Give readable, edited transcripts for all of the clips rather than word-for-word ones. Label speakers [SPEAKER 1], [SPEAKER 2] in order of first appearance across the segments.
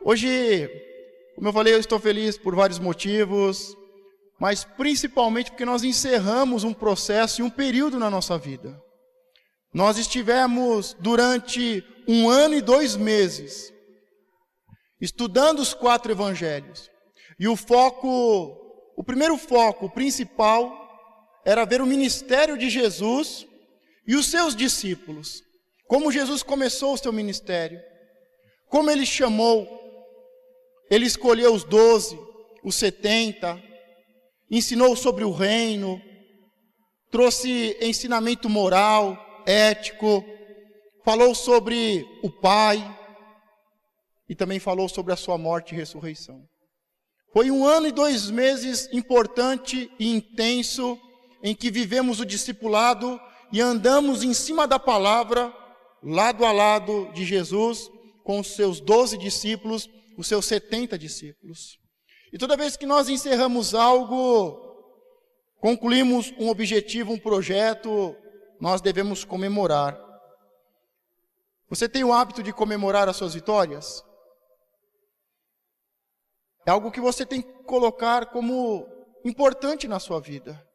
[SPEAKER 1] Hoje, como eu falei, eu estou feliz por vários motivos, mas principalmente porque nós encerramos um processo e um período na nossa vida. Nós estivemos durante 1 ano e 2 meses estudando os 4 evangelhos. E o primeiro foco, o principal, era ver o ministério de Jesus e os seus discípulos. Como Jesus começou o seu ministério, como ele chamou, ele escolheu os 12, os 70, ensinou sobre o reino, trouxe ensinamento moral, ético, falou sobre o Pai e também falou sobre a sua morte e ressurreição. Foi 1 ano e 2 meses importante e intenso em que vivemos o discipulado e andamos em cima da palavra, lado a lado de Jesus, com os seus 12 discípulos, os seus 70 discípulos. E toda vez que nós encerramos algo, concluímos um objetivo, um projeto, nós devemos comemorar. Você tem o hábito de comemorar as suas vitórias? É algo que você tem que colocar como importante na sua vida.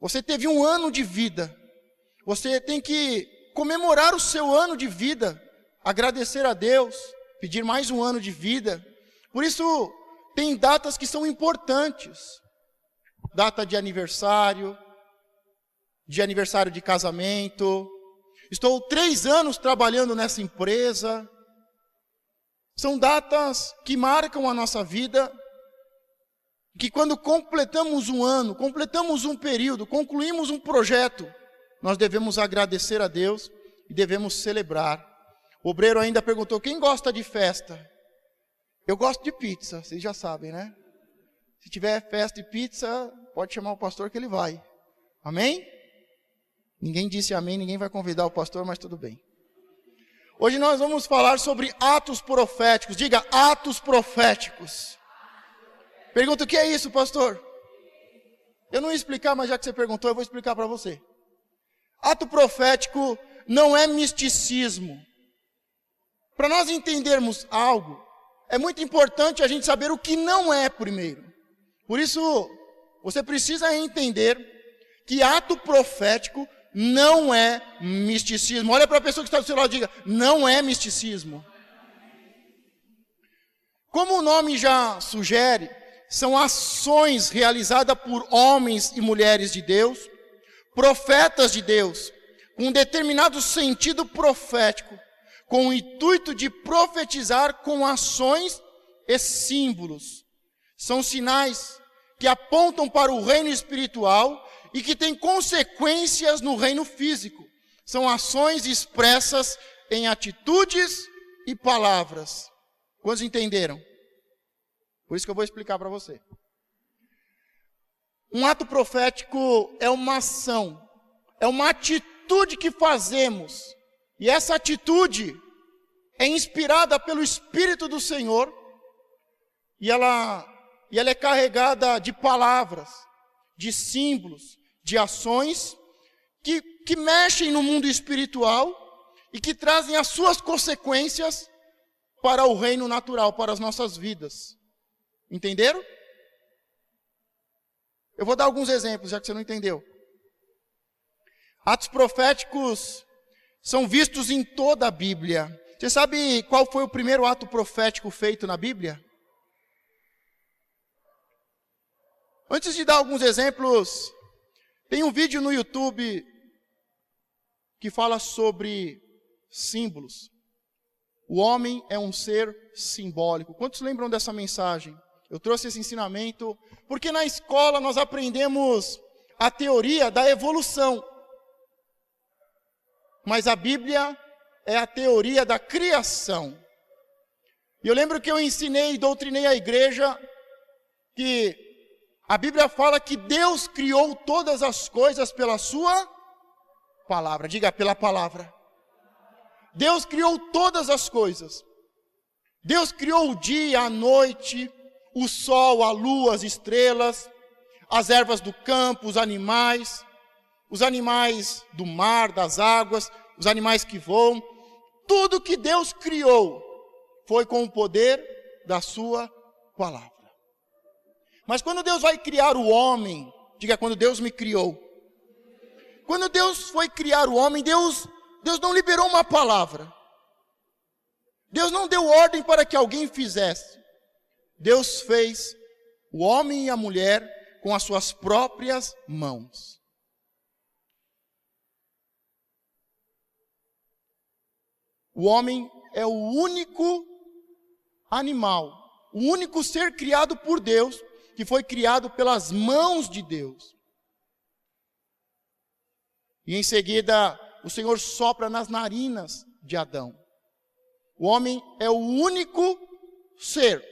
[SPEAKER 1] Você teve 1 ano de vida. Você tem que comemorar o seu ano de vida, agradecer a Deus, pedir mais 1 ano de vida. Por isso, tem datas que são importantes. Data de aniversário de casamento. Estou 3 anos trabalhando nessa empresa. São datas que marcam a nossa vida, que quando completamos 1 ano, completamos um período, concluímos um projeto, nós devemos agradecer a Deus e devemos celebrar. O obreiro ainda perguntou, quem gosta de festa? Eu gosto de pizza, vocês já sabem, né? Se tiver festa e pizza, pode chamar o pastor que ele vai. Amém? Ninguém disse amém, ninguém vai convidar o pastor, mas tudo bem. Hoje nós vamos falar sobre atos proféticos. Diga, atos proféticos. Pergunta, o que é isso, pastor? Eu não ia explicar, mas já que você perguntou, eu vou explicar para você. Ato profético não é misticismo. Para nós entendermos algo, é muito importante a gente saber o que não é primeiro. Por isso, você precisa entender que ato profético não é misticismo. Olha para a pessoa que está do seu lado e diga, não é misticismo. Como o nome já sugere, são ações realizadas por homens e mulheres de Deus, profetas de Deus, com um determinado sentido profético, com o intuito de profetizar com ações e símbolos. São sinais que apontam para o reino espiritual e que têm consequências no reino físico. São ações expressas em atitudes e palavras. Quantos entenderam? Por isso que eu vou explicar para você. Um ato profético é uma ação, é uma atitude que fazemos. E essa atitude é inspirada pelo Espírito do Senhor e ela é carregada de palavras, de símbolos, de ações que mexem no mundo espiritual e que trazem as suas consequências para o reino natural, para as nossas vidas. Entenderam? Eu vou dar alguns exemplos, já que você não entendeu. Atos proféticos são vistos em toda a Bíblia. Você sabe qual foi o primeiro ato profético feito na Bíblia? Antes de dar alguns exemplos, tem um vídeo no YouTube que fala sobre símbolos. O homem é um ser simbólico. Quantos lembram dessa mensagem? Eu trouxe esse ensinamento porque na escola nós aprendemos a teoria da evolução. Mas a Bíblia é a teoria da criação. E eu lembro que eu ensinei e doutrinei a igreja que a Bíblia fala que Deus criou todas as coisas pela sua palavra. Diga, pela palavra. Deus criou todas as coisas. Deus criou o dia, a noite, o sol, a lua, as estrelas, as ervas do campo, os animais do mar, das águas, os animais que voam. Tudo que Deus criou foi com o poder da sua palavra. Mas quando Deus vai criar o homem, diga, quando Deus me criou. Quando Deus foi criar o homem, Deus não liberou uma palavra. Deus não deu ordem para que alguém fizesse. Deus fez o homem e a mulher com as suas próprias mãos. O homem é o único animal, o único ser criado por Deus, que foi criado pelas mãos de Deus. E em seguida, o Senhor sopra nas narinas de Adão. O homem é o único ser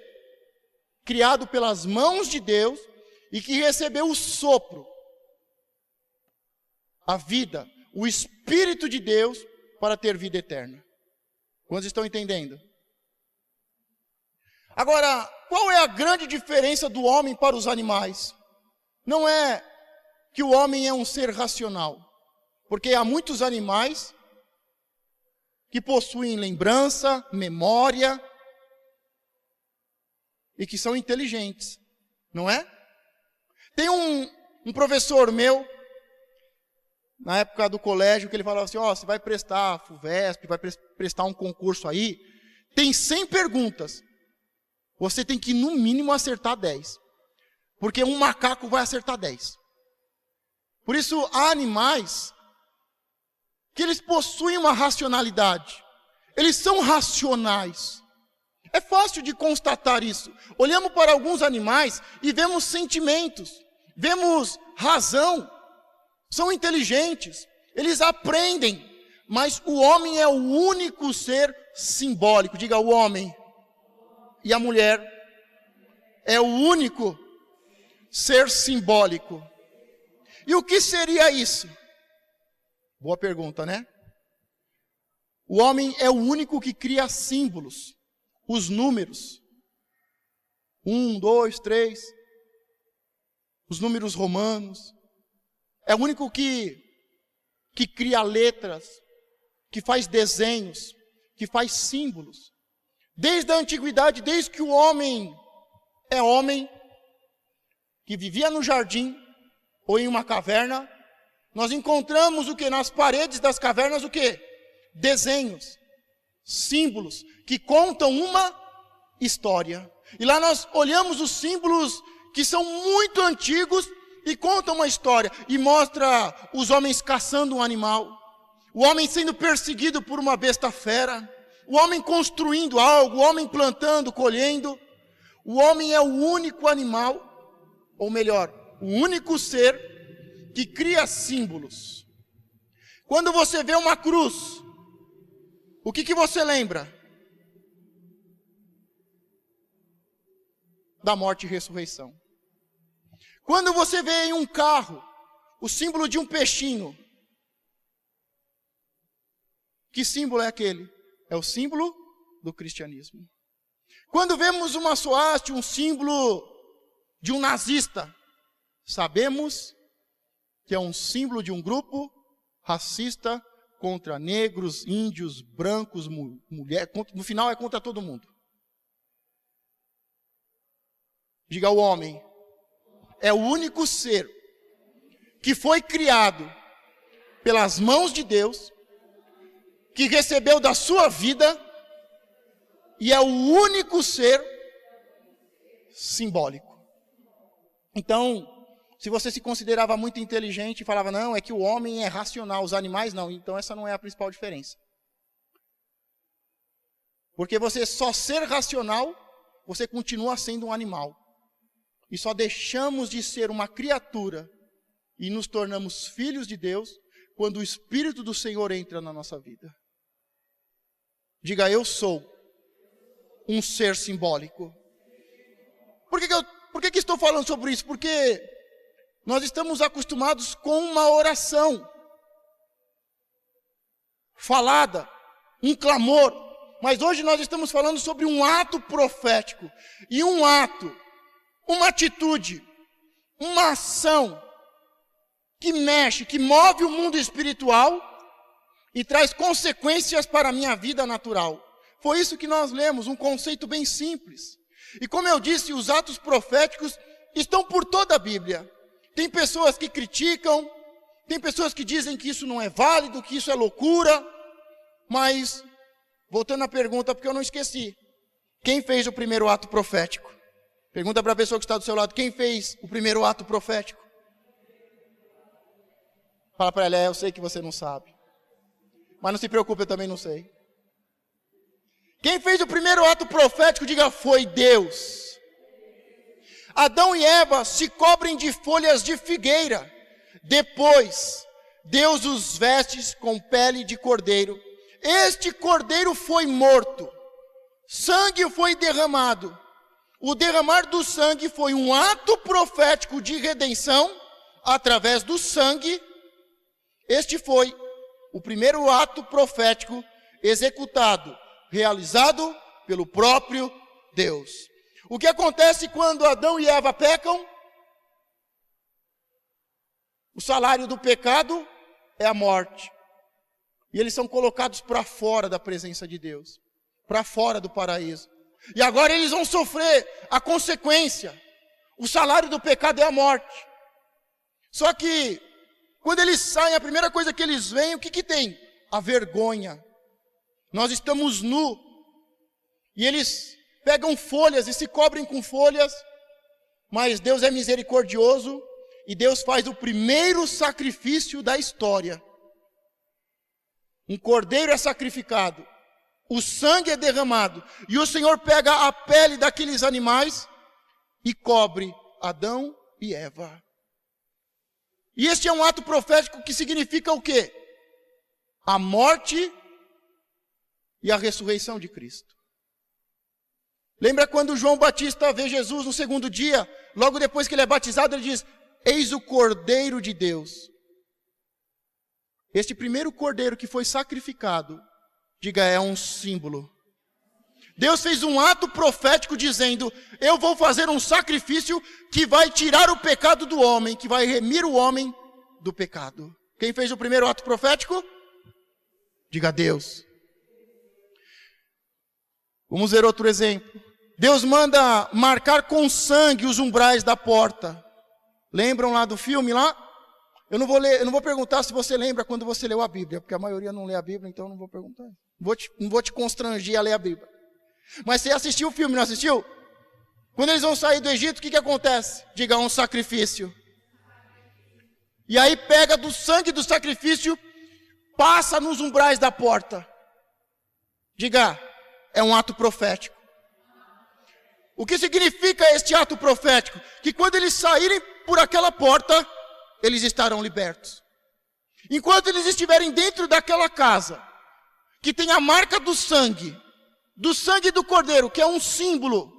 [SPEAKER 1] criado pelas mãos de Deus e que recebeu o sopro, a vida, o Espírito de Deus para ter vida eterna. Quantos estão entendendo? Agora, qual é a grande diferença do homem para os animais? Não é que o homem é um ser racional, porque há muitos animais que possuem lembrança, memória e que são inteligentes, não é? Tem um professor meu, na época do colégio, que ele falava assim, você vai prestar FUVESP, vai prestar um concurso aí, tem 100 perguntas, você tem que no mínimo acertar 10, porque um macaco vai acertar 10. Por isso há animais que eles possuem uma racionalidade, eles são racionais. É fácil de constatar isso. Olhamos para alguns animais e vemos sentimentos, vemos razão, são inteligentes, eles aprendem, mas o homem é o único ser simbólico. Diga, o homem e a mulher é o único ser simbólico. E o que seria isso? Boa pergunta, né? O homem é o único que cria símbolos, os números. 1, 2, 3. Os números romanos. É o único que cria letras, que faz desenhos, que faz símbolos. Desde a antiguidade, desde que o homem é homem, que vivia no jardim ou em uma caverna, nós encontramos o que? Nas paredes das cavernas o que? Desenhos, símbolos, que contam uma história. E lá nós olhamos os símbolos que são muito antigos e contam uma história. E mostra os homens caçando um animal, o homem sendo perseguido por uma besta fera, o homem construindo algo, o homem plantando, colhendo. O homem é o único animal, ou melhor, o único ser que cria símbolos. Quando você vê uma cruz, o que você lembra? Da morte e ressurreição. Quando você vê em um carro o símbolo de um peixinho, que símbolo é aquele? É o símbolo do cristianismo. Quando vemos uma suástica, um símbolo de um nazista, sabemos que é um símbolo de um grupo racista contra negros, índios, brancos, mulheres, no final é contra todo mundo. Diga, o homem é o único ser que foi criado pelas mãos de Deus, que recebeu da sua vida, e é o único ser simbólico. Então, se você se considerava muito inteligente e falava, não, é que o homem é racional, os animais não, então essa não é a principal diferença. Porque você só ser racional, você continua sendo um animal. E só deixamos de ser uma criatura e nos tornamos filhos de Deus quando o Espírito do Senhor entra na nossa vida. Diga, eu sou um ser simbólico. Por que estou falando sobre isso? Porque nós estamos acostumados com uma oração falada, um clamor, mas hoje nós estamos falando sobre um ato profético, e um ato, uma atitude, uma ação que mexe, que move o mundo espiritual e traz consequências para a minha vida natural. Foi isso que nós lemos, um conceito bem simples. E como eu disse, os atos proféticos estão por toda a Bíblia. Tem pessoas que criticam, tem pessoas que dizem que isso não é válido, que isso é loucura. Mas, voltando à pergunta, porque eu não esqueci. Quem fez o primeiro ato profético? Pergunta para a pessoa que está do seu lado, quem fez o primeiro ato profético? Fala para ela, eu sei que você não sabe. Mas não se preocupe, eu também não sei. Quem fez o primeiro ato profético, diga, foi Deus. Adão e Eva se cobrem de folhas de figueira. Depois, Deus os veste com pele de cordeiro. Este cordeiro foi morto. Sangue foi derramado. O derramar do sangue foi um ato profético de redenção através do sangue. Este foi o primeiro ato profético executado, realizado pelo próprio Deus. O que acontece quando Adão e Eva pecam? O salário do pecado é a morte. E eles são colocados para fora da presença de Deus, para fora do paraíso. E agora eles vão sofrer a consequência. O salário do pecado é a morte. Só que, quando eles saem, a primeira coisa que eles veem, o que tem? A vergonha. Nós estamos nus. E eles pegam folhas e se cobrem com folhas. Mas Deus é misericordioso. E Deus faz o primeiro sacrifício da história. Um cordeiro é sacrificado. O sangue é derramado. E o Senhor pega a pele daqueles animais e cobre Adão e Eva. E este é um ato profético que significa o quê? A morte e a ressurreição de Cristo. Lembra quando João Batista vê Jesus no segundo dia, logo depois que ele é batizado, ele diz, eis o Cordeiro de Deus. Este primeiro cordeiro que foi sacrificado, diga, é um símbolo. Deus fez um ato profético dizendo, eu vou fazer um sacrifício que vai tirar o pecado do homem, que vai remir o homem do pecado. Quem fez o primeiro ato profético? Diga, Deus. Vamos ver outro exemplo. Deus manda marcar com sangue os umbrais da porta. Lembram lá do filme lá? Eu não vou perguntar se você lembra quando você leu a Bíblia, porque a maioria não lê a Bíblia, então eu não vou perguntar. Não vou te constranger a ler a Bíblia. Mas você assistiu o filme, não assistiu? Quando eles vão sair do Egito, o que acontece? Diga, um sacrifício. E aí pega do sangue do sacrifício, passa nos umbrais da porta. Diga, é um ato profético. O que significa este ato profético? Que quando eles saírem por aquela porta, eles estarão libertos. Enquanto eles estiverem dentro daquela casa, que tem a marca do sangue do Cordeiro, que é um símbolo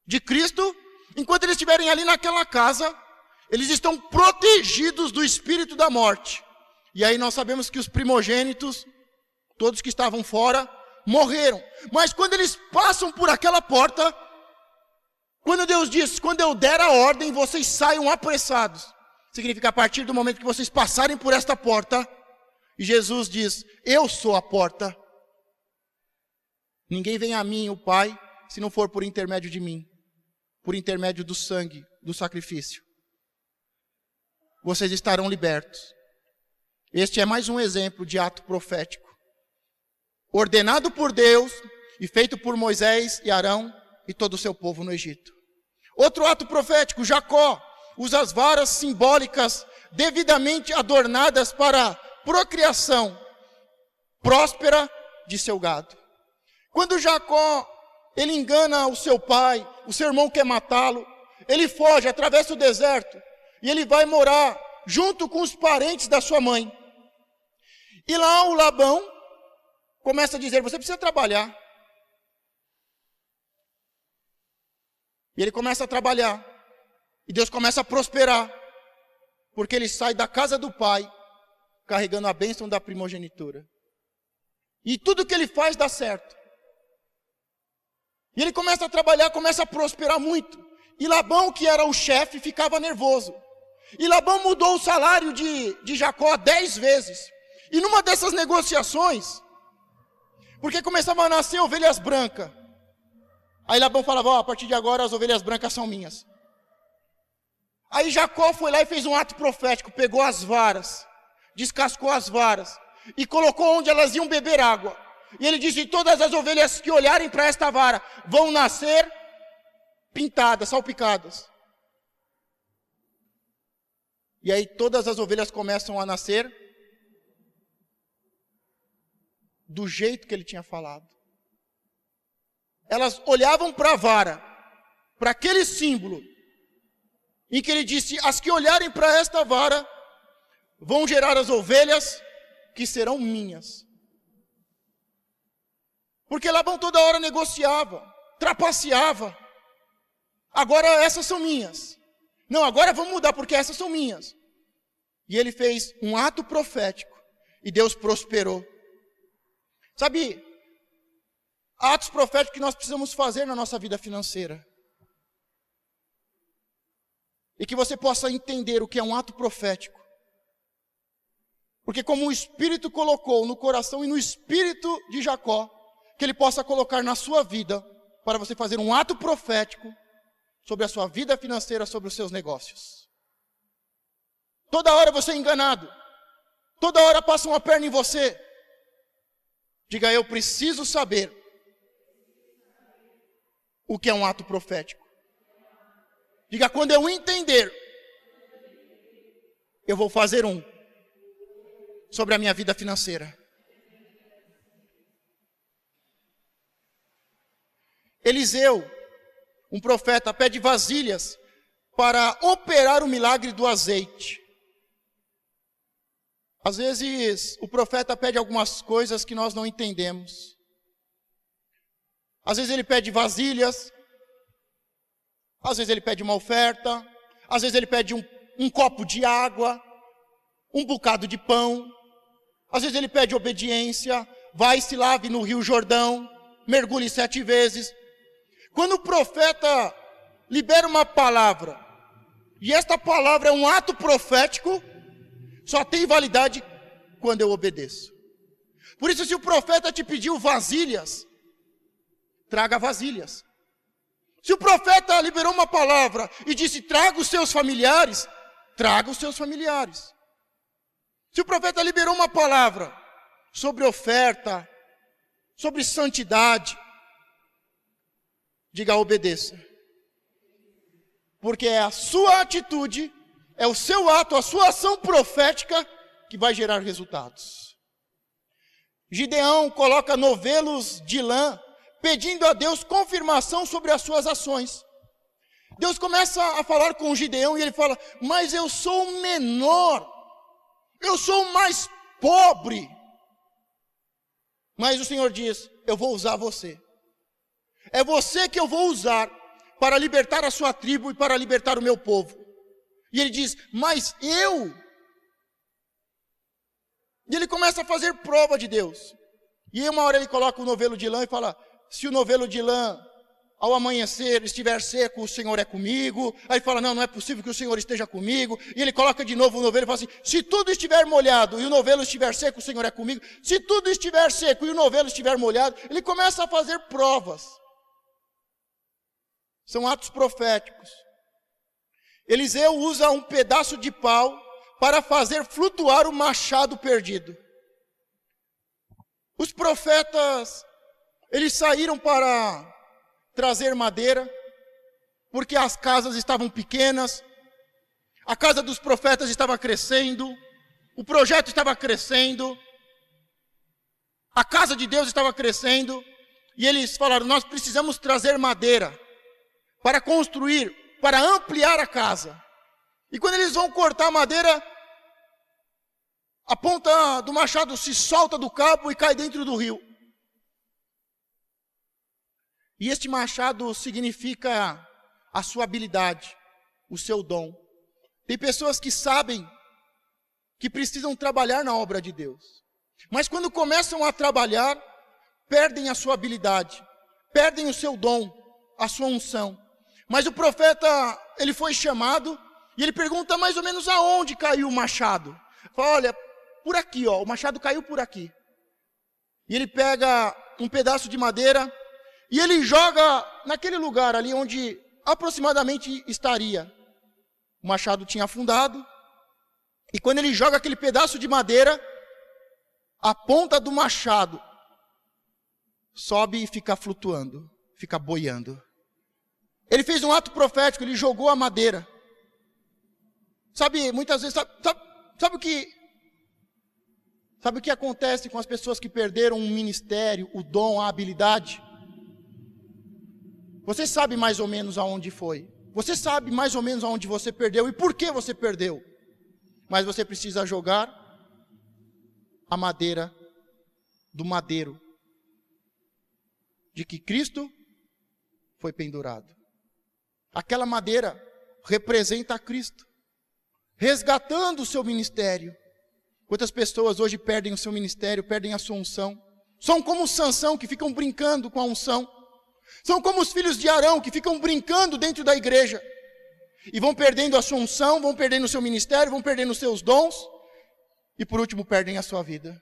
[SPEAKER 1] de Cristo, enquanto eles estiverem ali naquela casa, eles estão protegidos do espírito da morte. E aí nós sabemos que os primogênitos, todos que estavam fora, morreram. Mas quando eles passam por aquela porta, quando Deus diz, quando eu der a ordem, vocês saiam apressados. Significa a partir do momento que vocês passarem por esta porta, e Jesus diz, eu sou a porta. Ninguém vem a mim, o Pai, se não for por intermédio de mim, por intermédio do sangue, do sacrifício. Vocês estarão libertos. Este é mais um exemplo de ato profético. Ordenado por Deus e feito por Moisés e Arão e todo o seu povo no Egito. Outro ato profético, Jacó usa as varas simbólicas devidamente adornadas para a procriação próspera de seu gado. Quando Jacó, ele engana o seu pai, o seu irmão quer matá-lo, ele foge, atravessa o deserto e ele vai morar junto com os parentes da sua mãe. E lá o Labão começa a dizer, você precisa trabalhar. E ele começa a trabalhar. E Deus começa a prosperar. Porque ele sai da casa do pai, carregando a bênção da primogenitura. E tudo que ele faz dá certo. E ele começa a trabalhar, começa a prosperar muito. E Labão, que era o chefe, ficava nervoso. E Labão mudou o salário de Jacó 10 vezes. E numa dessas negociações, porque começavam a nascer ovelhas brancas. Aí Labão falava, ó, a partir de agora as ovelhas brancas são minhas. Aí Jacó foi lá e fez um ato profético, pegou as varas, descascou as varas e colocou onde elas iam beber água. E ele disse, todas as ovelhas que olharem para esta vara vão nascer pintadas, salpicadas. E aí todas as ovelhas começam a nascer do jeito que ele tinha falado. Elas olhavam para a vara, para aquele símbolo, em que ele disse, as que olharem para esta vara, vão gerar as ovelhas que serão minhas. Porque Labão toda hora negociava, trapaceava. Agora essas são minhas. Não, agora vamos mudar porque essas são minhas. E ele fez um ato profético e Deus prosperou. Sabe, atos proféticos que nós precisamos fazer na nossa vida financeira. E que você possa entender o que é um ato profético. Porque como o Espírito colocou no coração e no espírito de Jacó, que ele possa colocar na sua vida, para você fazer um ato profético sobre a sua vida financeira, sobre os seus negócios. Toda hora você é enganado. Toda hora passa uma perna em você. Diga, eu preciso saber o que é um ato profético. Diga, quando eu entender, eu vou fazer um sobre a minha vida financeira. Eliseu, um profeta, pede vasilhas para operar o milagre do azeite. Às vezes, o profeta pede algumas coisas que nós não entendemos. Às vezes ele pede vasilhas, às vezes ele pede uma oferta, às vezes ele pede um copo de água, um bocado de pão, às vezes ele pede obediência, vai e se lave no Rio Jordão, mergulhe 7 vezes. Quando o profeta libera uma palavra, e esta palavra é um ato profético, só tem validade quando eu obedeço. Por isso, se o profeta te pediu vasilhas, traga vasilhas. Se o profeta liberou uma palavra e disse, traga os seus familiares, traga os seus familiares. Se o profeta liberou uma palavra sobre oferta, sobre santidade, diga, obedeça. Porque é a sua atitude, é o seu ato, a sua ação profética que vai gerar resultados. Gideão coloca novelos de lã, pedindo a Deus confirmação sobre as suas ações. Deus começa a falar com Gideão e ele fala, mas eu sou o menor, eu sou o mais pobre. Mas o Senhor diz, eu vou usar você. É você que eu vou usar para libertar a sua tribo e para libertar o meu povo. E ele diz, mas eu? E ele começa a fazer prova de Deus. E aí uma hora ele coloca o novelo de lã e fala, se o novelo de lã ao amanhecer estiver seco, o Senhor é comigo. Aí fala, não é possível que o Senhor esteja comigo. E ele coloca de novo o novelo e fala assim, se tudo estiver molhado e o novelo estiver seco, o Senhor é comigo. Se tudo estiver seco e o novelo estiver molhado, ele começa a fazer provas. São atos proféticos. Eliseu usa um pedaço de pau para fazer flutuar o machado perdido. Os profetas, eles saíram para trazer madeira, porque as casas estavam pequenas, a casa dos profetas estava crescendo, o projeto estava crescendo, a casa de Deus estava crescendo, e eles falaram, nós precisamos trazer madeira para construir, para ampliar a casa. E quando eles vão cortar a madeira, a ponta do machado se solta do cabo e cai dentro do rio. E este machado significa a sua habilidade, o seu dom. Tem pessoas que sabem que precisam trabalhar na obra de Deus. Mas quando começam a trabalhar, perdem a sua habilidade, perdem o seu dom, a sua unção. Mas o profeta, ele foi chamado e ele pergunta mais ou menos aonde caiu o machado. Fala, olha, por aqui, ó, o machado caiu por aqui. E ele pega um pedaço de madeira e ele joga naquele lugar ali onde aproximadamente estaria. O machado tinha afundado, e quando ele joga aquele pedaço de madeira, a ponta do machado sobe e fica flutuando, fica boiando. Ele fez um ato profético, ele jogou a madeira. Sabe, muitas vezes, sabe o que acontece com as pessoas que perderam um ministério, o dom, a habilidade? Você sabe mais ou menos aonde foi. Você sabe mais ou menos aonde você perdeu e por que você perdeu. Mas você precisa jogar a madeira do madeiro de que Cristo foi pendurado. Aquela madeira representa a Cristo, resgatando o seu ministério. Quantas pessoas hoje perdem o seu ministério, perdem a sua unção? São como Sansão, que ficam brincando com a unção. São como os filhos de Arão, que ficam brincando dentro da igreja. E vão perdendo a sua unção, vão perdendo o seu ministério, vão perdendo os seus dons. E por último, perdem a sua vida.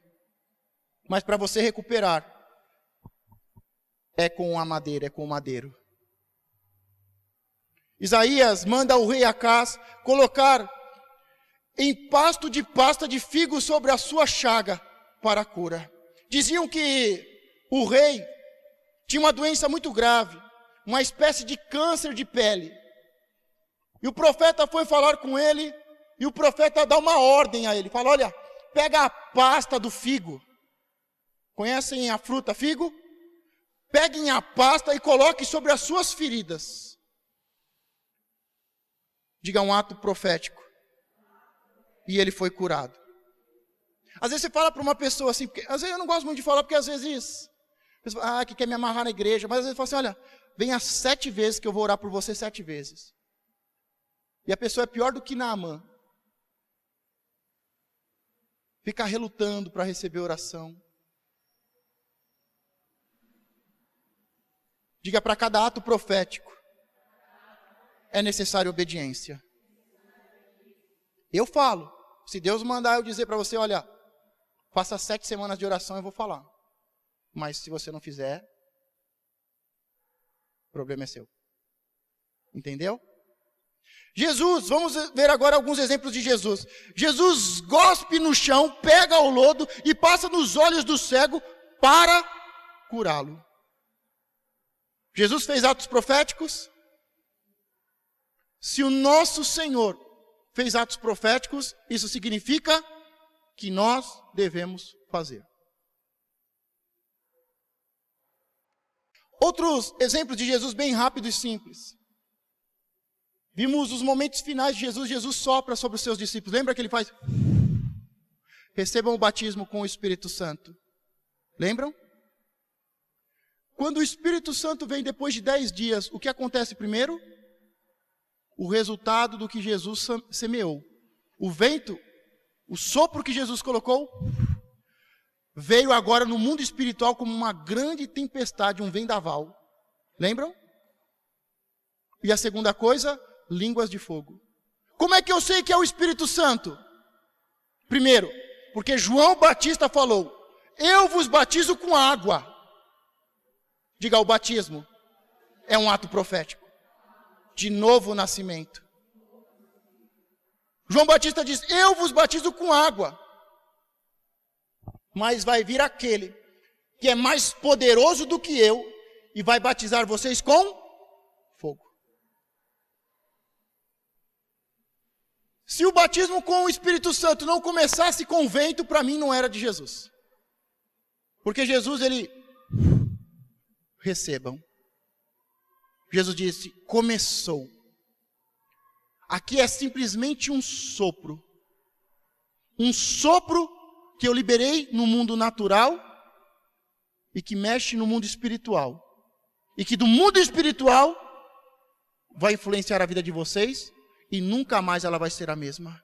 [SPEAKER 1] Mas para você recuperar, é com a madeira, é com o madeiro. Isaías manda o rei Acás colocar em pasto de pasta de figo sobre a sua chaga para a cura. Diziam que o rei tinha uma doença muito grave, uma espécie de câncer de pele. E o profeta foi falar com ele, e o profeta dá uma ordem a ele. Fala, olha, pega a pasta do figo. Conhecem a fruta figo? Peguem a pasta e coloquem sobre as suas feridas. Diga um ato profético. E ele foi curado. Às vezes você fala para uma pessoa assim, porque, às vezes eu não gosto muito de falar, porque às vezes, que quer me amarrar na igreja, mas às vezes fala assim, olha, venha 7 vezes que eu vou orar por você 7 vezes. E a pessoa é pior do que Naamã. Fica relutando para receber oração. Diga, para cada ato profético, é necessária obediência. Eu falo. Se Deus mandar eu dizer para você, olha, faça 7 semanas de oração, eu vou falar. Mas se você não fizer, o problema é seu. Entendeu? Jesus, vamos ver agora alguns exemplos de Jesus. Jesus gospe no chão, pega o lodo e passa nos olhos do cego para curá-lo. Jesus fez atos proféticos? Se o nosso Senhor fez atos proféticos, isso significa que nós devemos fazer. Outros exemplos de Jesus bem rápido e simples. Vimos os momentos finais de Jesus. Jesus sopra sobre os seus discípulos. Lembra que ele faz? Recebam o batismo com o Espírito Santo. Lembram? Quando o Espírito Santo vem depois de 10 dias, o que acontece primeiro? O resultado do que Jesus semeou. O vento, o sopro que Jesus colocou, veio agora no mundo espiritual como uma grande tempestade, um vendaval. Lembram? E a segunda coisa, línguas de fogo. Como é que eu sei que é o Espírito Santo? Primeiro, porque João Batista falou, eu vos batizo com água. Diga, o batismo é um ato profético. De novo nascimento. João Batista diz, eu vos batizo com água. Mas vai vir aquele que é mais poderoso do que eu e vai batizar vocês com fogo. Se o batismo com o Espírito Santo não começasse com vento, para mim não era de Jesus. Porque Jesus, ele... Recebam. Jesus disse, começou. Aqui é simplesmente um sopro. Um sopro que eu liberei no mundo natural e que mexe no mundo espiritual. E que do mundo espiritual vai influenciar a vida de vocês e nunca mais ela vai ser a mesma.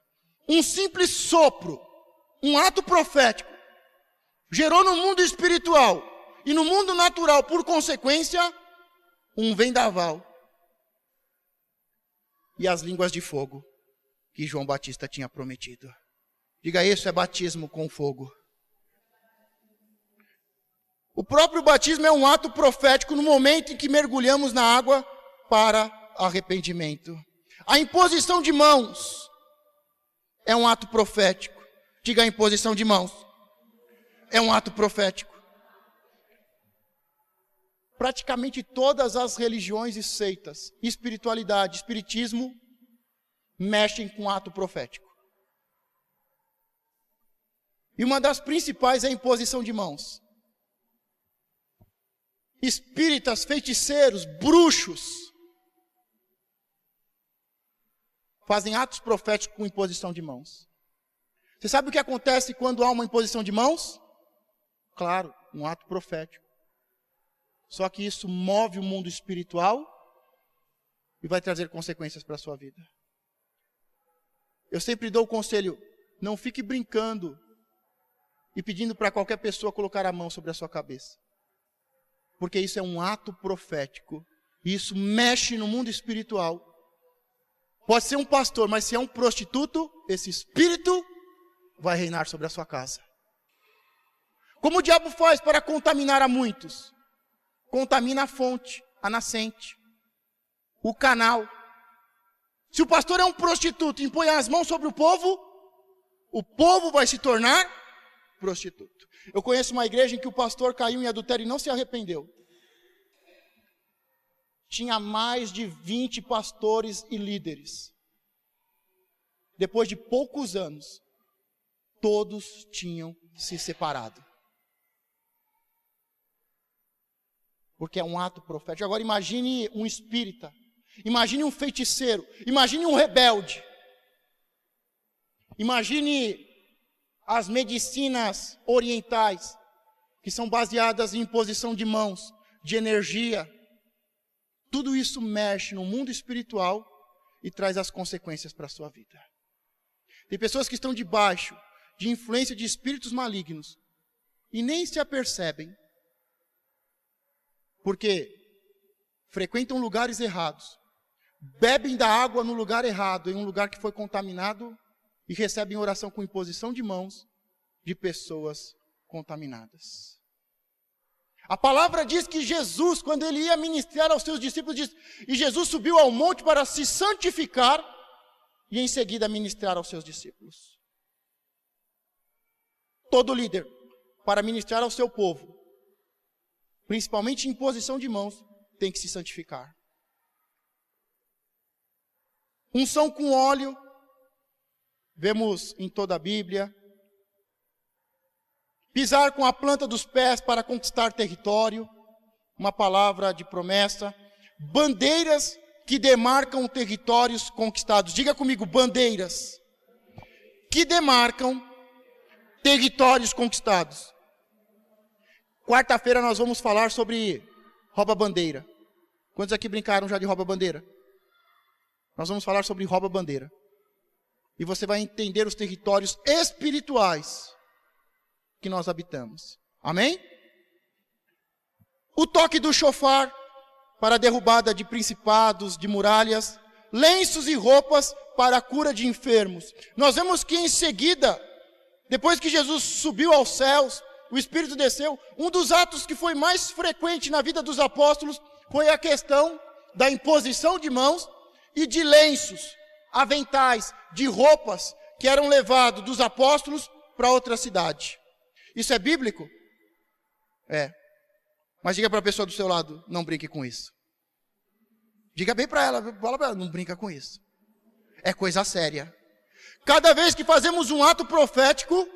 [SPEAKER 1] Um simples sopro, um ato profético, gerou no mundo espiritual e no mundo natural, por consequência, um vendaval. E as línguas de fogo que João Batista tinha prometido. Diga, isso é batismo com fogo. O próprio batismo é um ato profético no momento em que mergulhamos na água para arrependimento. A imposição de mãos é um ato profético. Diga a imposição de mãos. É um ato profético. Praticamente todas as religiões e seitas, espiritualidade, espiritismo, mexem com ato profético. E uma das principais é a imposição de mãos. Espíritas, feiticeiros, bruxos, fazem atos proféticos com imposição de mãos. Você sabe o que acontece quando há uma imposição de mãos? Claro, um ato profético. Só que isso move o mundo espiritual e vai trazer consequências para a sua vida. Eu sempre dou o conselho, não fique brincando e pedindo para qualquer pessoa colocar a mão sobre a sua cabeça. Porque isso é um ato profético. E isso mexe no mundo espiritual. Pode ser um pastor, mas se é um prostituto, esse espírito vai reinar sobre a sua casa. Como o diabo faz para contaminar a muitos? Contamina a fonte, a nascente, o canal. Se o pastor é um prostituto e impõe as mãos sobre o povo vai se tornar prostituto. Eu conheço uma igreja em que o pastor caiu em adultério e não se arrependeu. Tinha mais de 20 pastores e líderes. Depois de poucos anos, todos tinham se separado. Porque é um ato profético. Agora imagine um espírita, imagine um feiticeiro, imagine um rebelde. Imagine as medicinas orientais, que são baseadas em imposição de mãos, de energia. Tudo isso mexe no mundo espiritual e traz as consequências para a sua vida. Tem pessoas que estão debaixo de influência de espíritos malignos e nem se apercebem, porque frequentam lugares errados, bebem da água no lugar errado, em um lugar que foi contaminado, e recebem oração com imposição de mãos de pessoas contaminadas. A palavra diz que Jesus, quando ele ia ministrar aos seus discípulos, diz, e Jesus subiu ao monte para se santificar e em seguida ministrar aos seus discípulos. Todo líder, para ministrar ao seu povo, principalmente em imposição de mãos, tem que se santificar. Unção com óleo, vemos em toda a Bíblia. Pisar com a planta dos pés para conquistar território, uma palavra de promessa. Bandeiras que demarcam territórios conquistados. Diga comigo, bandeiras que demarcam territórios conquistados. Quarta-feira nós vamos falar sobre rouba-bandeira. Quantos aqui brincaram já de rouba-bandeira? Nós vamos falar sobre rouba-bandeira. E você vai entender os territórios espirituais que nós habitamos. Amém? O toque do chofar para a derrubada de principados, de muralhas, lenços e roupas para a cura de enfermos. Nós vemos que em seguida, depois que Jesus subiu aos céus, o Espírito desceu, um dos atos que foi mais frequente na vida dos apóstolos foi a questão da imposição de mãos e de lenços, aventais, de roupas que eram levados dos apóstolos para outra cidade. Isso é bíblico? É. Mas diga para a pessoa do seu lado, não brinque com isso. Diga bem para ela, fala para ela, não brinca com isso. É coisa séria. Cada vez que fazemos um ato profético,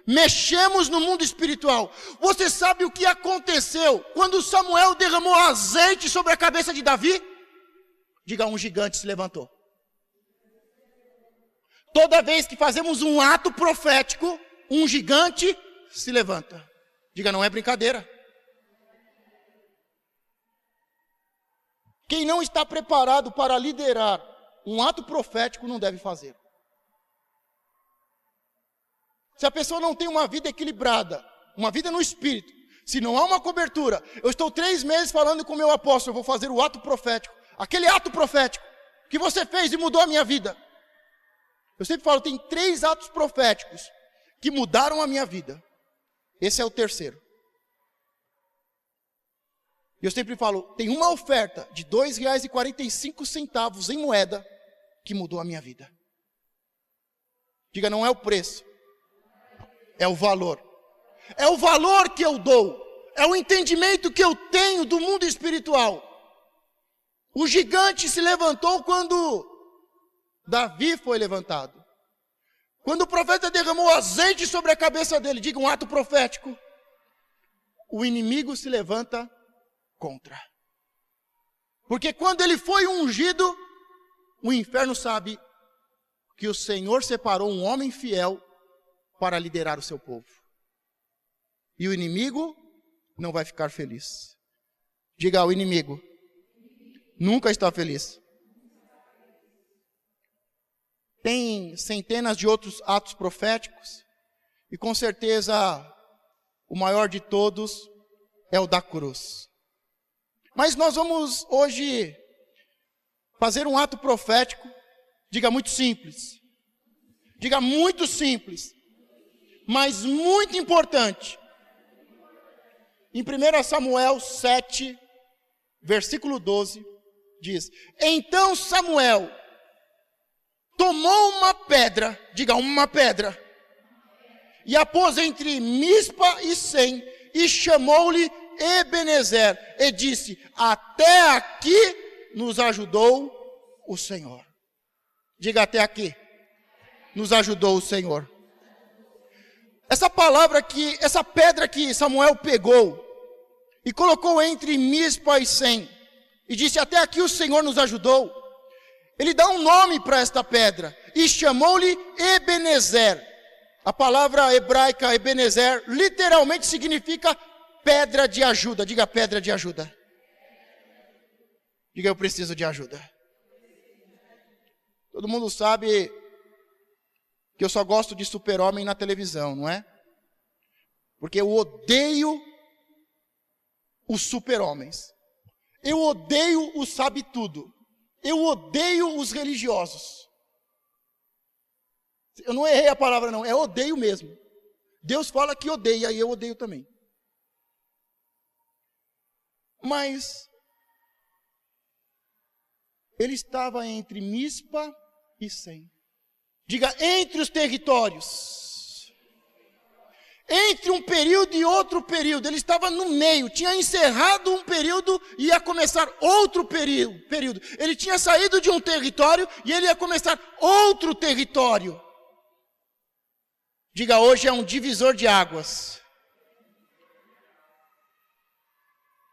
[SPEAKER 1] mexemos no mundo espiritual. Você sabe o que aconteceu quando Samuel derramou azeite sobre a cabeça de Davi? Diga, um gigante se levantou. Toda vez que fazemos um ato profético, um gigante se levanta. Diga, não é brincadeira. Quem não está preparado para liderar um ato profético não deve fazer. Se a pessoa não tem uma vida equilibrada, uma vida no espírito, se não há uma cobertura, eu estou 3 meses falando com o meu apóstolo, eu vou fazer o ato profético, aquele ato profético que você fez e mudou a minha vida. Eu sempre falo, tem 3 atos proféticos que mudaram a minha vida. Esse é o terceiro. Eu sempre falo, tem uma oferta de R$ 2,45 em moeda que mudou a minha vida. Diga, não é o preço, é o valor. É o valor que eu dou, é o entendimento que eu tenho do mundo espiritual. O gigante se levantou quando Davi foi levantado. Quando o profeta derramou azeite sobre a cabeça dele, diga um ato profético, o inimigo se levanta contra. Porque quando ele foi ungido, o inferno sabe que o Senhor separou um homem fiel para liderar o seu povo. E o inimigo não vai ficar feliz. Diga, o inimigo nunca está feliz. Tem centenas de outros atos proféticos, e com certeza o maior de todos é o da cruz. Mas nós vamos hoje fazer um ato profético, diga muito simples, mas muito importante. Em 1 Samuel 7, versículo 12, diz: Então Samuel tomou uma pedra, diga uma pedra, e a pôs entre Mispa e Sem, e chamou-lhe Ebenezer, e disse: Até aqui nos ajudou o Senhor. Diga, até aqui nos ajudou o Senhor. Essa palavra aqui, essa pedra que Samuel pegou e colocou entre Mispa e Sem, e disse: Até aqui o Senhor nos ajudou. Ele dá um nome para esta pedra e chamou-lhe Ebenezer. A palavra hebraica Ebenezer literalmente significa pedra de ajuda. Diga, pedra de ajuda. Diga, eu preciso de ajuda. Todo mundo sabe que eu só gosto de Super-Homem na televisão, não é? Porque eu odeio os super-homens. Eu odeio o sabe-tudo. Eu odeio os religiosos. Eu não errei a palavra não, é odeio mesmo. Deus fala que odeia e eu odeio também. Mas ele estava entre Mispa e Sem. Diga, entre os territórios. Entre um período e outro período, ele estava no meio, tinha encerrado um período e ia começar outro período. Ele tinha saído de um território e ele ia começar outro território. Diga, hoje é um divisor de águas.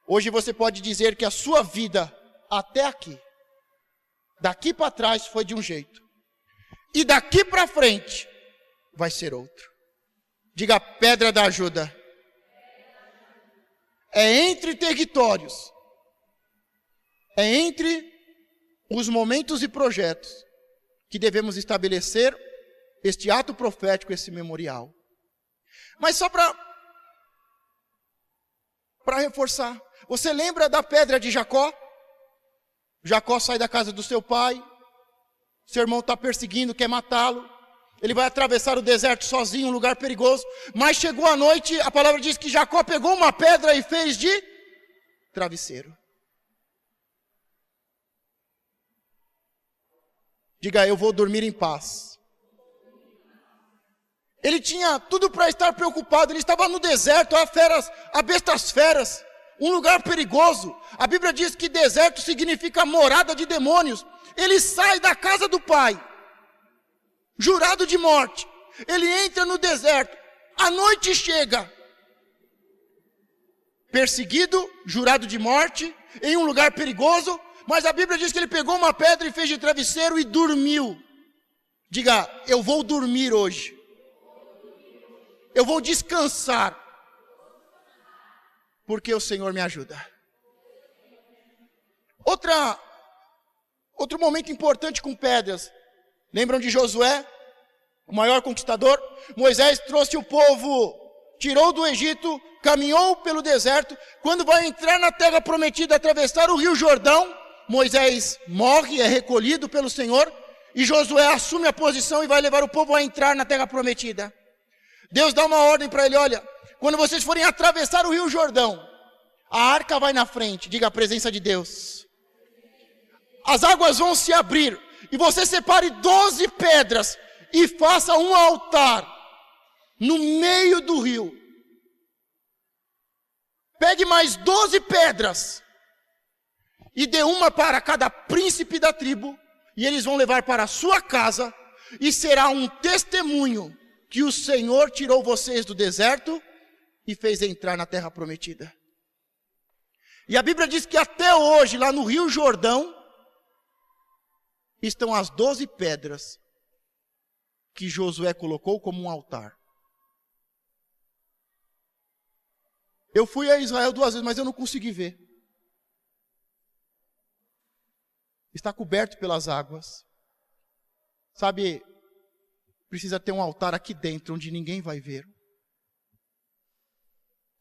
[SPEAKER 1] Hoje você pode dizer que a sua vida até aqui, daqui para trás foi de um jeito, e daqui para frente vai ser outro. Diga, pedra da ajuda. É entre territórios. É entre os momentos e projetos que devemos estabelecer este ato profético, esse memorial. Mas só para reforçar. Você lembra da pedra de Jacó? Jacó sai da casa do seu pai. Seu irmão está perseguindo, quer matá-lo. Ele vai atravessar o deserto sozinho, um lugar perigoso. Mas chegou a noite, a palavra diz que Jacó pegou uma pedra e fez de travesseiro. Diga, eu vou dormir em paz. Ele tinha tudo para estar preocupado. Ele estava no deserto, há bestas feras, um lugar perigoso. A Bíblia diz que deserto significa morada de demônios. Ele sai da casa do pai, jurado de morte. Ele entra no deserto. A noite chega. Perseguido, jurado de morte, em um lugar perigoso. Mas a Bíblia diz que ele pegou uma pedra e fez de travesseiro e dormiu. Diga, eu vou dormir hoje. Eu vou descansar. Porque o Senhor me ajuda. Outro momento importante com pedras. Lembram de Josué, o maior conquistador? Moisés trouxe o povo, tirou do Egito, caminhou pelo deserto. Quando vai entrar na terra prometida, atravessar o rio Jordão, Moisés morre, é recolhido pelo Senhor. E Josué assume a posição e vai levar o povo a entrar na terra prometida. Deus dá uma ordem para ele, olha, quando vocês forem atravessar o rio Jordão, A arca vai na frente, diga a presença de Deus. As águas vão se abrir, e você separe 12 pedras, e faça um altar, no meio do rio. Pegue mais 12 pedras, e dê uma para cada príncipe da tribo, e eles vão levar para a sua casa, e será um testemunho, que o Senhor tirou vocês do deserto, e fez entrar na terra prometida. E a Bíblia diz que até hoje, lá no Rio Jordão, estão as 12 pedras que Josué colocou como um altar. Eu fui a Israel 2 vezes, mas eu não consegui ver. Está coberto pelas águas. Sabe, precisa ter um altar aqui dentro, onde ninguém vai ver.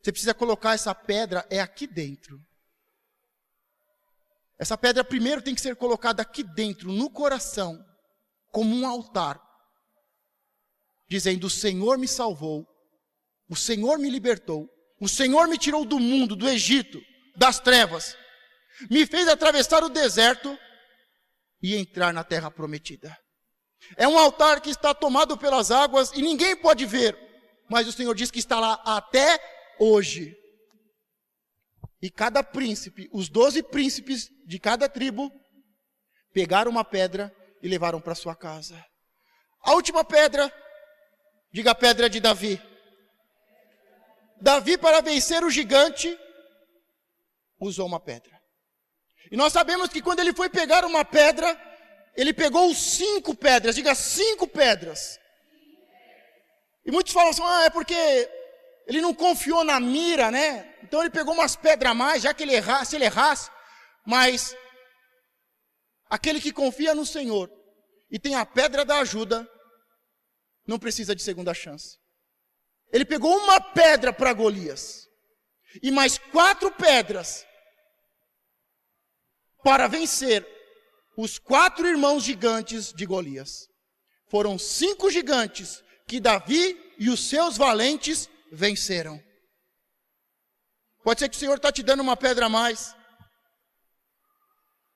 [SPEAKER 1] Você precisa colocar essa pedra, é aqui dentro. Essa pedra primeiro tem que ser colocada aqui dentro, no coração, como um altar. Dizendo, o Senhor me salvou, o Senhor me libertou, o Senhor me tirou do mundo, do Egito, das trevas. Me fez atravessar o deserto e entrar na terra prometida. É um altar que está tomado pelas águas e ninguém pode ver. Mas o Senhor diz que está lá até hoje. E cada príncipe, os 12 príncipes de cada tribo, pegaram uma pedra e levaram para sua casa. A última pedra, diga a pedra de Davi. Davi, para vencer o gigante, usou uma pedra. E nós sabemos que quando ele foi pegar uma pedra, ele pegou 5 pedras, diga 5 pedras. E muitos falam assim, é porque ele não confiou na mira, né? Então ele pegou umas pedras a mais, já que ele errasse. Mas aquele que confia no Senhor e tem a pedra da ajuda, não precisa de segunda chance. Ele pegou uma pedra para Golias e mais 4 pedras para vencer os 4 irmãos gigantes de Golias. Foram 5 gigantes que Davi e os seus valentes venceram. Pode ser que o Senhor está te dando uma pedra a mais.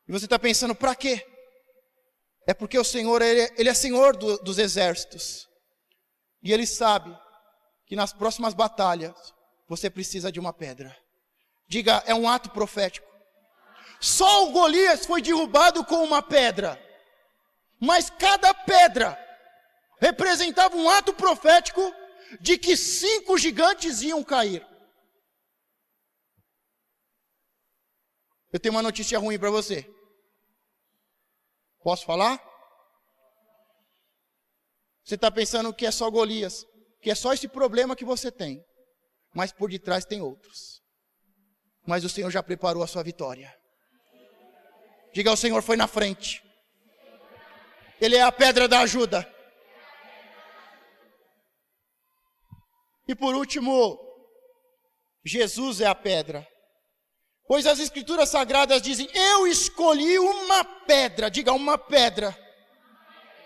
[SPEAKER 1] E você está pensando, para quê? É porque o Senhor, Ele é Senhor dos exércitos. E Ele sabe que nas próximas batalhas, você precisa de uma pedra. Diga, é um ato profético. Só o Golias foi derrubado com uma pedra. Mas cada pedra representava um ato profético de que 5 gigantes iam cair. Eu tenho uma notícia ruim para você. Posso falar? Você está pensando que é só Golias, que é só esse problema que você tem. Mas por detrás tem outros. Mas o Senhor já preparou a sua vitória. Diga, o Senhor foi na frente. Ele é a pedra da ajuda. E por último, Jesus é a pedra. Pois as Escrituras Sagradas dizem, eu escolhi uma pedra, diga uma pedra,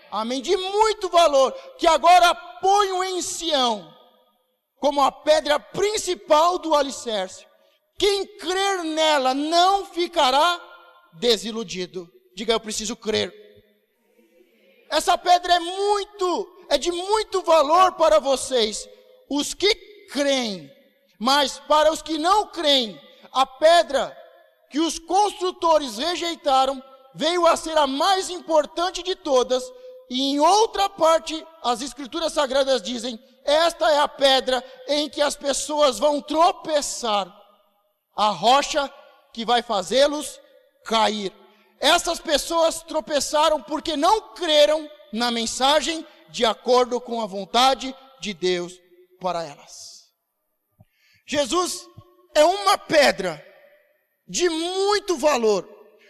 [SPEAKER 1] amém, de muito valor, que agora ponho em Sião, como a pedra principal do alicerce. Quem crer nela não ficará desiludido. Diga, eu preciso crer. Essa pedra é de muito valor para vocês, os que creem, mas para os que não creem, a pedra que os construtores rejeitaram veio a ser a mais importante de todas, e em outra parte as Escrituras Sagradas dizem, esta é a pedra em que as pessoas vão tropeçar, a rocha que vai fazê-los cair. Essas pessoas tropeçaram porque não creram na mensagem de acordo com a vontade de Deus para elas. Jesus é uma pedra de muito valor.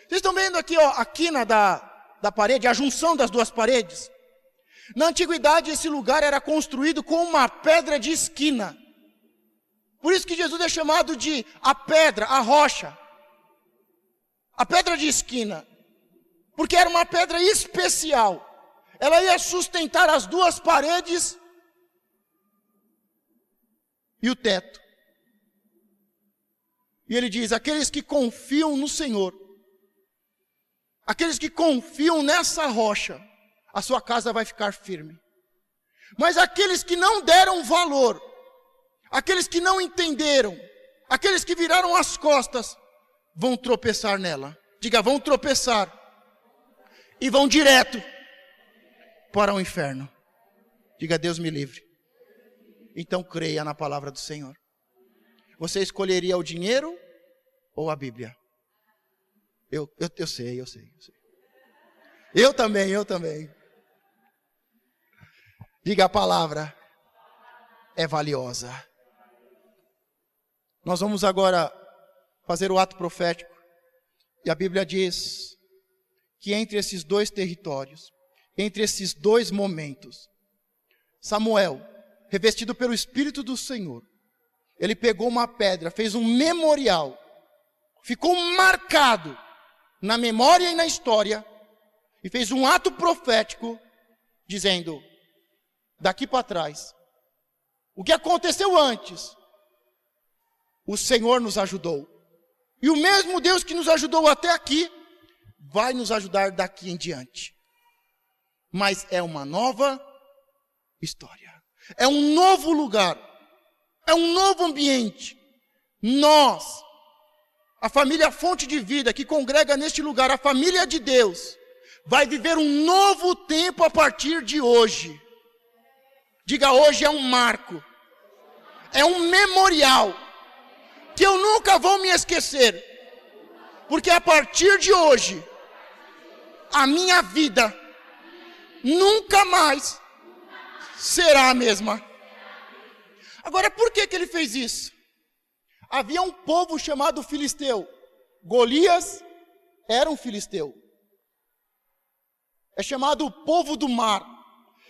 [SPEAKER 1] Vocês estão vendo aqui, a quina da parede, a junção das duas paredes? Na antiguidade, esse lugar era construído com uma pedra de esquina. Por isso que Jesus é chamado de a pedra, a rocha. A pedra de esquina. Porque era uma pedra especial. Ela ia sustentar as duas paredes e o teto. E ele diz: aqueles que confiam no Senhor, aqueles que confiam nessa rocha, a sua casa vai ficar firme. Mas aqueles que não deram valor, aqueles que não entenderam, aqueles que viraram as costas, vão tropeçar nela. Diga, vão tropeçar. E vão direto para o inferno. Diga, Deus me livre. Então creia na palavra do Senhor. Você escolheria o dinheiro ou a Bíblia? Eu sei. Eu também. Diga, a palavra é valiosa. Nós vamos agora fazer o ato profético. E a Bíblia diz que entre esses dois territórios, entre esses dois momentos, Samuel, revestido pelo Espírito do Senhor, ele pegou uma pedra, fez um memorial, ficou marcado na memória e na história, e fez um ato profético, dizendo: daqui para trás, o que aconteceu antes, o Senhor nos ajudou. E o mesmo Deus que nos ajudou até aqui, vai nos ajudar daqui em diante. Mas é uma nova história. É um novo lugar. É um novo ambiente. Nós, a família Fonte de Vida, que congrega neste lugar, a família de Deus, vai viver um novo tempo a partir de hoje. Diga, hoje é um marco. É um memorial. Que eu nunca vou me esquecer. Porque a partir de hoje, a minha vida nunca mais será a mesma. Agora, por que ele fez isso? Havia um povo chamado Filisteu. Golias era um filisteu. É chamado o povo do mar.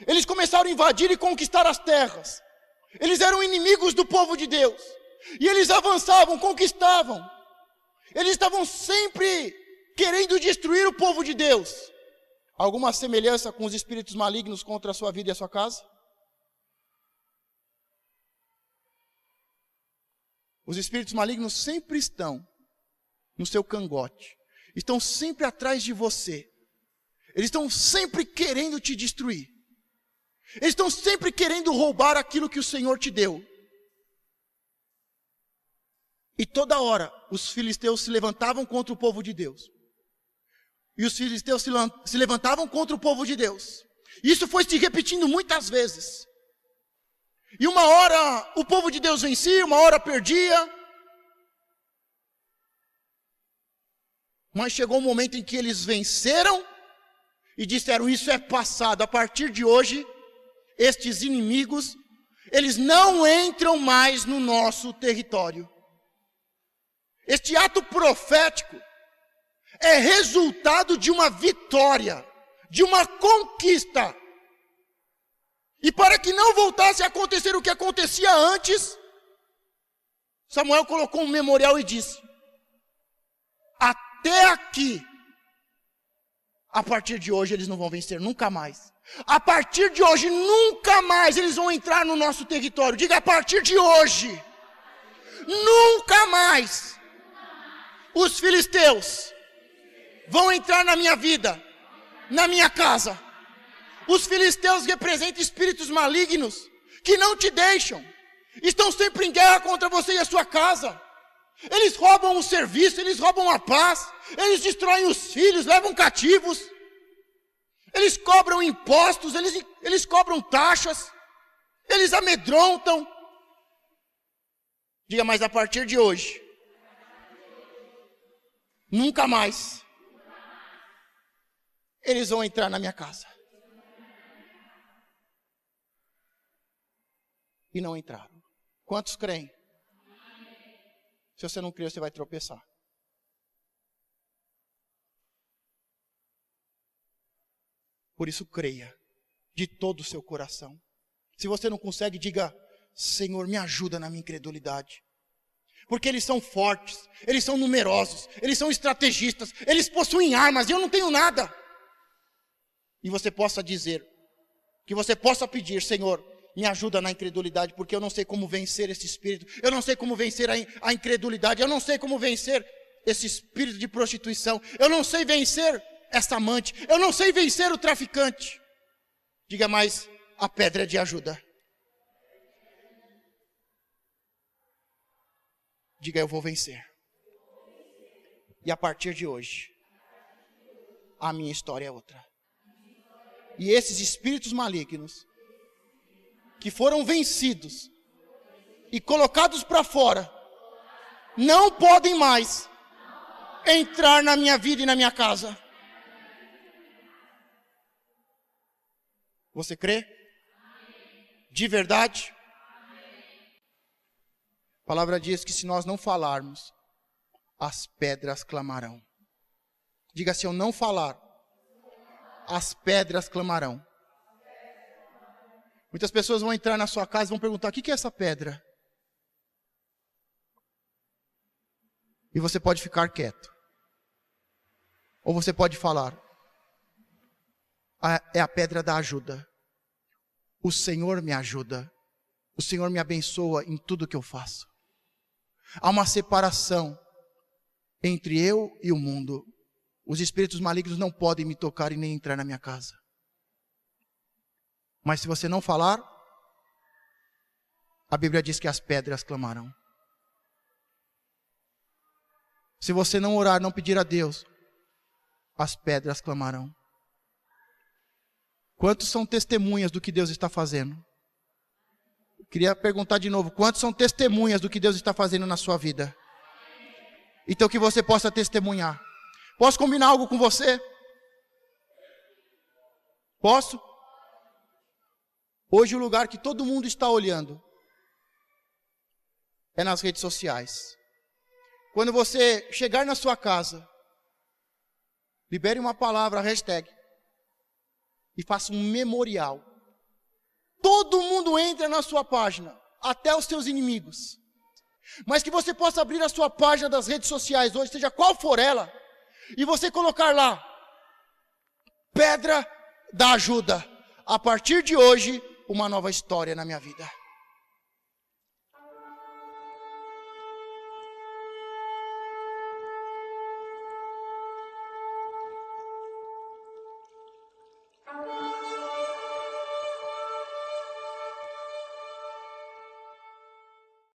[SPEAKER 1] Eles começaram a invadir e conquistar as terras. Eles eram inimigos do povo de Deus. E eles avançavam, conquistavam. Eles estavam sempre querendo destruir o povo de Deus. Alguma semelhança com os espíritos malignos contra a sua vida e a sua casa? Os espíritos malignos sempre estão no seu cangote. Estão sempre atrás de você. Eles estão sempre querendo te destruir. Eles estão sempre querendo roubar aquilo que o Senhor te deu. E toda hora os filisteus se levantavam contra o povo de Deus. E os filisteus se levantavam contra o povo de Deus. Isso foi se repetindo muitas vezes. E uma hora o povo de Deus vencia, uma hora perdia. Mas chegou um momento em que eles venceram e disseram: isso é passado. A partir de hoje, estes inimigos, eles não entram mais no nosso território. Este ato profético é resultado de uma vitória, de uma conquista. E para que não voltasse a acontecer o que acontecia antes, Samuel colocou um memorial e disse: até aqui, a partir de hoje eles não vão vencer nunca mais. A partir de hoje nunca mais eles vão entrar no nosso território. Diga, a partir de hoje, nunca mais os filisteus vão entrar na minha vida, na minha casa. Os filisteus representam espíritos malignos que não te deixam. Estão sempre em guerra contra você e a sua casa. Eles roubam o serviço, eles roubam a paz, eles destroem os filhos, levam cativos. Eles cobram impostos, eles cobram taxas, eles amedrontam. Diga, mas a partir de hoje, nunca mais eles vão entrar na minha casa. E não entraram. Quantos creem? Se você não crer, você vai tropeçar. Por isso creia de todo o seu coração. Se você não consegue, diga: Senhor, me ajuda na minha incredulidade. Porque eles são fortes, eles são numerosos, eles são estrategistas, eles possuem armas e eu não tenho nada. E você possa dizer, que você possa pedir: Senhor, me ajuda na incredulidade, porque eu não sei como vencer esse espírito, eu não sei como vencer a incredulidade, eu não sei como vencer esse espírito de prostituição, eu não sei vencer essa amante, eu não sei vencer o traficante. Diga mais, a pedra é de ajuda. Diga, eu vou vencer. E a partir de hoje, a minha história é outra. E esses espíritos malignos, que foram vencidos e colocados para fora, não podem mais entrar na minha vida e na minha casa. Você crê? De verdade? A palavra diz que se nós não falarmos, as pedras clamarão. Diga, se eu não falar, as pedras clamarão. Muitas pessoas vão entrar na sua casa e vão perguntar, o que é essa pedra? E você pode ficar quieto. Ou você pode falar, é a pedra da ajuda. O Senhor me ajuda. O Senhor me abençoa em tudo que eu faço. Há uma separação entre eu e o mundo. Os espíritos malignos não podem me tocar e nem entrar na minha casa. Mas se você não falar, a Bíblia diz que as pedras clamarão. Se você não orar, não pedir a Deus, as pedras clamarão. Quantos são testemunhas do que Deus está fazendo? Eu queria perguntar de novo, quantos são testemunhas do que Deus está fazendo na sua vida? Então que você possa testemunhar. Posso combinar algo com você? Posso? Hoje o lugar que todo mundo está olhando é nas redes sociais. Quando você chegar na sua casa, libere uma palavra, hashtag, e faça um memorial. Todo mundo entra na sua página, até os seus inimigos. Mas que você possa abrir a sua página das redes sociais hoje, seja qual for ela, e você colocar lá, pedra da ajuda. A partir de hoje, uma nova história na minha vida.